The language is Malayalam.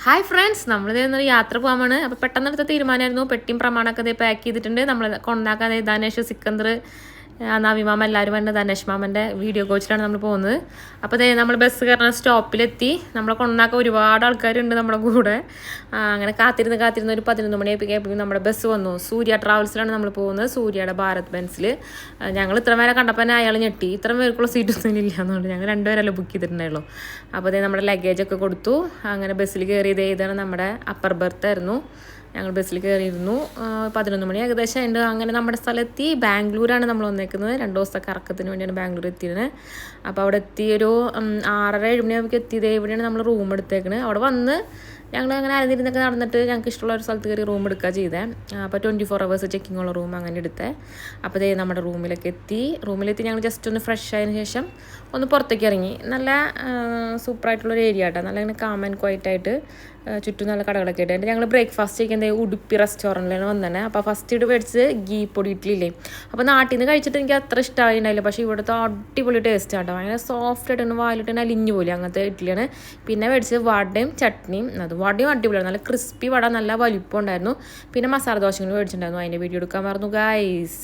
ഹായ് ഫ്രണ്ട്സ്, നമ്മളിതൊരു യാത്ര പോകാനാണ്. അപ്പോൾ പെട്ടെന്നെടുത്ത തീരുമാനമായിരുന്നു. പെട്ടിയും പ്രമാണമൊക്കെ ഇത് പാക്ക് ചെയ്തിട്ടുണ്ട്. നമ്മൾ കൊണ്ടാക്കാൻ ധനേഷ്, സിക്കന്ദർ, നവിമാമ എല്ലാവരും വരുന്നത് ധനേഷ് മാമൻ്റെ വീഡിയോ കോച്ചിലാണ് നമ്മൾ പോകുന്നത്. അപ്പോൾ നമ്മൾ ബസ് കയറുന്ന സ്റ്റോപ്പിലെത്തി. നമ്മളെ കൊണ്ടാക്കാൻ ഒരുപാട് ആൾക്കാരുണ്ട് നമ്മുടെ കൂടെ. അങ്ങനെ കാത്തിരുന്ന് ഒരു 11 മണിയായപ്പോഴേക്കും നമ്മുടെ ബസ് വന്നു. സൂര്യ ട്രാവൽസിലാണ് നമ്മൾ പോകുന്നത്, സൂര്യയുടെ ഭാരത് ബെൻസിൽ. ഞങ്ങൾ ഇത്ര പേരെ കണ്ടപ്പോൾ തന്നെ അയാൾ ഞെട്ടി. ഇത്ര പേർക്കുള്ള സീറ്റൊന്നും ഇല്ല എന്നുകൊണ്ട് ഞങ്ങൾ 2 പേരല്ലേ ബുക്ക് ചെയ്തിട്ടുണ്ടായുള്ളൂ. അപ്പോൾ നമ്മുടെ ലഗേജൊക്കെ കൊടുത്തു. അങ്ങനെ ബസ്സിൽ കയറിയത് ഇതാണ് നമ്മുടെ അപ്പർ ബെർത്ത് ആയിരുന്നു. ഞങ്ങൾ ബസ്സിൽ കയറിയിരുന്നു. 11 മണി ഏകദേശം ഉണ്ട്. അങ്ങനെ നമ്മുടെ സ്ഥലമെത്തി. ബാംഗ്ലൂരാണ് നമ്മൾ വന്നേക്കുന്നത്. 2 ദിവസത്തെ കറക്കത്തിന് വേണ്ടിയാണ് ബാംഗ്ലൂർ എത്തിയത്. അപ്പോൾ അവിടെ എത്തി ഒരു 6:30-7 മണിയാകുമ്പോൾ എത്തിയത്. ഇവിടെയാണ് നമ്മൾ റൂം എടുത്തേക്കുന്നത്. അവിടെ വന്ന് ഞങ്ങൾ അങ്ങനെ അരഞ്ഞിരുന്നൊക്കെ നടന്നിട്ട് ഞങ്ങൾക്ക് ഇഷ്ടമുള്ള ഒരു സ്ഥലത്ത് കയറി റൂം എടുക്കുക ചെയ്തേ. അപ്പോൾ 24 hours ചെക്കിംഗ് ഉള്ള റൂം അങ്ങനെ എടുത്തേ. അപ്പോൾ നമ്മുടെ റൂമിലൊക്കെ എത്തി. ഞങ്ങൾ ജസ്റ്റ് ഒന്ന് ഫ്രഷ് ആയതിനു ശേഷം ഒന്ന് പുറത്തേക്ക് ഇറങ്ങി. നല്ല സൂപ്പറായിട്ടുള്ളൊരു ഏരിയ കേട്ടോ. നല്ല ഇങ്ങനെ കാം ആൻഡ് ക്വയറ്റ് ആയിട്ട് ചുറ്റും നല്ല കടകളൊക്കെ ആയിട്ട്. ഞങ്ങൾ ബ്രേക്ക്ഫാസ്റ്റ് കഴിക്കുന്നത് ഉടുപ്പി റെസ്റ്റോറൻറ്റിലാണ് വന്നത്. അപ്പോൾ ഫസ്റ്റ് ഇവിടെ മേടിച്ചത് ഗീ പൊടി ഇഡ്ഡലി ഇല്ലേ. അപ്പോൾ നാട്ടിൽ നിന്ന് കഴിച്ചിട്ട് എനിക്ക് അത്ര ഇഷ്ടമായിട്ടുണ്ടായില്ല. പക്ഷേ ഇവിടുത്തെ അടിപൊളി ടേസ്റ്റ് ആട്ടോ. ഭയങ്കര സോഫ്റ്റ് ആയിട്ട് വായിലിട്ട് അലിഞ്ഞു പോലെ അങ്ങനത്തെ ഇഡ്ഡലിയാണ്. പിന്നെ മേടിച്ചത് വടയും ചട്നിയും. അത് വടയും അടിപൊളിയാണ്. നല്ല ക്രിസ്പി വട, നല്ല വലിപ്പം ഉണ്ടായിരുന്നു. പിന്നെ മസാല ദോശകൾ മേടിച്ചിട്ടുണ്ടായിരുന്നു. അതിൻ്റെ വീഡിയോ എടുക്കാൻ മറന്നു ഗൈസ്.